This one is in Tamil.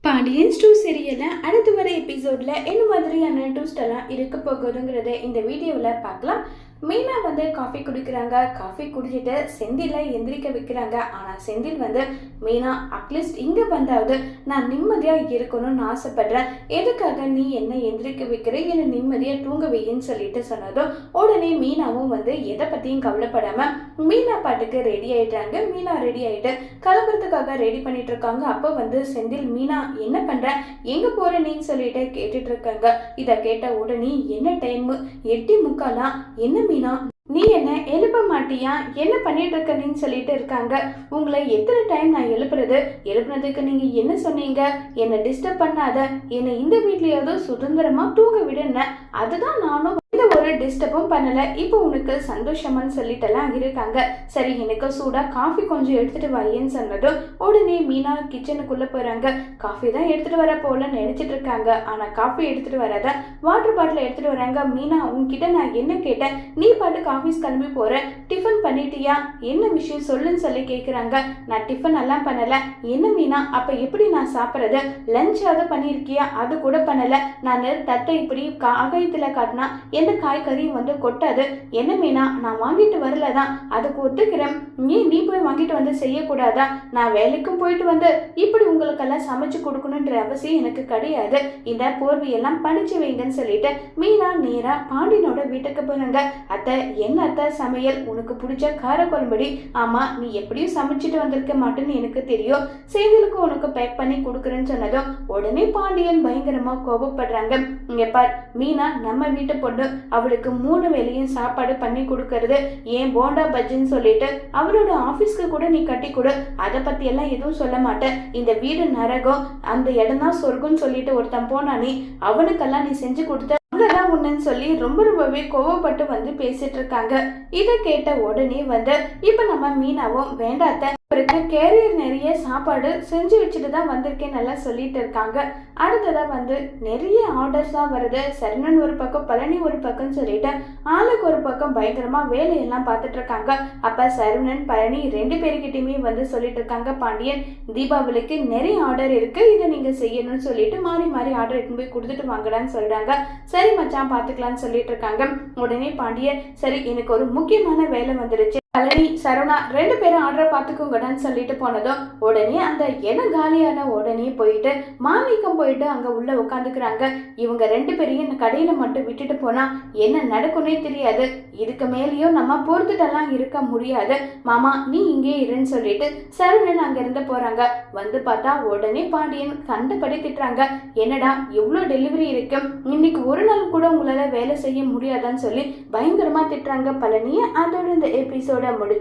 பாண்டியன் ஸ்டூ சீரியலில் அடுத்து வர எபிசோடில் என்ன மாதிரியான ட்விஸ்ட் எல்லாம் இருக்க போகுதுங்கிறத இந்த வீடியோவில் பார்க்கலாம். மீனா காஃபி குடிக்கிறாங்க. காஃபி குடிச்சிட்டு செந்திலை எந்திரிக்க வைக்கிறாங்க. ஆனால் செந்தில் மீனா அட்லீஸ்ட் இங்கே வந்தாவது நான் நிம்மதியாக இருக்கணும்னு ஆசைப்படுறேன், எதுக்காக நீ என்ன எந்திரிக்க வைக்கிற, என்னை நிம்மதியாக தூங்க வையின்னு சொல்லிட்டு சொன்னதும் உடனே மீனாவும் எதை பற்றியும் கவலைப்படாமல் மீனா பாட்டுக்கு ரெடி ஆகிட்டாங்க. மீனா ரெடி ஆகிட்டு கிளம்புறதுக்காக ரெடி பண்ணிட்டு இருக்காங்க. அப்போ செந்தில் மீனா என்ன பண்ற, எங்க போற நீன்னு சொல்லிட்டு கேட்டுட்டு இருக்காங்க. இத கேட்ட உடனே என்ன டைம் 8:45, என்ன மீனா நீ என்ன எழுப்ப மாட்டியா, என்ன பண்ணிட்டு இருக்கன்னு சொல்லிட்டு இருக்காங்க. உங்களை எத்தனை டைம் நான் எழுப்புனதுக்கு நீங்க என்ன சொன்னீங்க, என்னை டிஸ்டர்ப் பண்ணாத, என்னை இந்த வீட்லயாவது சுதந்திரமா தூங்க விடுன, அதுதான் நானும் ஒரு டிஸ்டர்பும் பண்ணல, இப்போ உனக்கு சந்தோஷமான்னு சொல்லிட்டெல்லாம் இருக்காங்க. சரி எனக்கு சூடா காஃபி கொஞ்சம் எடுத்துட்டு வையன்னு சொன்னதும் உடனே மீனா கிச்சனுக்குள்ள போறாங்க. காஃபி தான் எடுத்துட்டு வர போல நினைச்சிட்டு இருக்காங்க. ஆனா காஃபி எடுத்துட்டு வராத வாட்டர் பாட்டில் எடுத்துட்டு வராங்க. மீனா உன்கிட்ட நான் என்ன கேட்டேன், நீ பாட்டு ஆஃபீஸ் கிளம்பி போற, டிஃபன் பண்ணிட்டியா, என்ன விஷயம் சொல்லுன்னு சொல்லி கேட்குறாங்க. நான் டிஃபன் எல்லாம் பண்ணல. என்ன மீனா அப்ப எப்படி நான் சாப்பிட்றது, லஞ்சாவது பண்ணியிருக்கியா, அது கூட பண்ணல. நான் தட்டை இப்படி காகயத்தில் காட்டினா எந்த காய்கறியும் கொட்டாது. என்ன மீனா நான் வாங்கிட்டு வரலதான், அதுக்கு ஒத்துக்கிறேன். நீ போய் வாங்கிட்டு செய்யக்கூடாதா, நான் வேலைக்கும் போயிட்டு இப்படி உங்களுக்கெல்லாம் சமைச்சு கொடுக்கணுன்ற அவசியம் எனக்கு கிடையாது. இந்த போர்வையெல்லாம் படிச்சு வைங்கன்னு சொல்லிட்டு மீனா நேரா பாண்டியனோட வீட்டுக்கு போனாங்க. அத்தை என்ன அத்தை சமையல், உனக்கு பிடிச்ச காரக்குழம்படி, ஆமா நீ எப்படியும் சமைச்சிட்டு வந்திருக்க மாட்டேன்னு எனக்கு தெரியும், செய்திலுக்கு உனக்கு பேக் பண்ணி கொடுக்குறேன்னு சொன்னதும் உடனே பாண்டியன் பயங்கரமா கோபப்படுறாங்க. இங்க பார் மீனா நம்ம வீட்டு பொண்ணு, அவளுக்கு 3 வேளையும் சாப்பாடு பண்ணி கொடுக்கறது ஏன் போண்டா பஜ்ஜின்னு சொல்லிட்டு அவளோட ஆபீஸ்க்கு கூட நீ கட்டி கொடு, அதை பத்தி எல்லாம் எதுவும் சொல்ல மாட்டேன். இந்த வீடு நரகம், அந்த இடம் தான் சொர்க்கம்னு சொல்லிட்டு ஒருத்தன் போனா நீ அவனுக்கெல்லாம் நீ செஞ்சு கொடுத்த உன்னு சொல்லி ரொம்பவே கோவப்பட்டு பேசிட்டு இருக்காங்க. இதை கேட்ட உடனே இப்ப நம்ம மீனாவும் வேண்டாத்த அவருக்கு கேரியர் நிறைய சாப்பாடு செஞ்சு வச்சுட்டு தான் வந்திருக்கேன் நல்லா சொல்லிட்டு இருக்காங்க. அடுத்ததா நிறைய ஆர்டர்ஸா வருது. சரணன் ஒரு பக்கம் பழனி ஒரு பக்கம் சொல்லிட்டு ஆளுக்கு ஒரு பக்கம் பயங்கரமா வேலையெல்லாம் பார்த்துட்டு இருக்காங்க. அப்ப சரணன் பழனி 2 பேருக்கிட்டையுமே சொல்லிட்டு இருக்காங்க, பாண்டியன் தீபாவளிக்கு நிறைய ஆர்டர் இருக்கு, இதை நீங்க செய்யணும்னு சொல்லிட்டு மாறி ஆர்டர் எடுத்து போய் கொடுத்துட்டு வாங்கடான்னு சொல்றாங்க. சரி மச்சான் பாத்துக்கலாம்னு சொல்லிட்டு இருக்காங்க. உடனே பாண்டியன் சரி எனக்கு ஒரு முக்கியமான வேலை வந்துருச்சு, பழனி சரவணா 2 பேரும் ஆர்டர் பார்த்துக்கோங்கடான்னு சொல்லிட்டு போனதும் உடனே அந்த இடம் காலியான உடனே போயிட்டு மாமிக்கம் போயிட்டு அங்க உள்ள உட்காந்துக்கிறாங்க. இவங்க 2 பேரையும் கடையில மட்டும் விட்டுட்டு போனா என்ன நடக்கும்னே தெரியாது, இதுக்கு மேலேயும் நம்ம பொறுத்துட்டெல்லாம் இருக்க முடியாது, மாமா நீ இங்கே இருன்னு சொல்லிட்டு சரவணன் அங்க இருந்து போறாங்க. பார்த்தா உடனே பாண்டியன் கண்டபடி திட்டுறாங்க. என்னடா இவ்வளவு டெலிவரி இருக்கு, இன்னைக்கு ஒரு நாள் கூட உங்களால வேலை செய்ய முடியாதான்னு சொல்லி பயங்கரமா திட்டுறாங்க பழனிய. அதோட இந்த எபிசோட முடிச்சு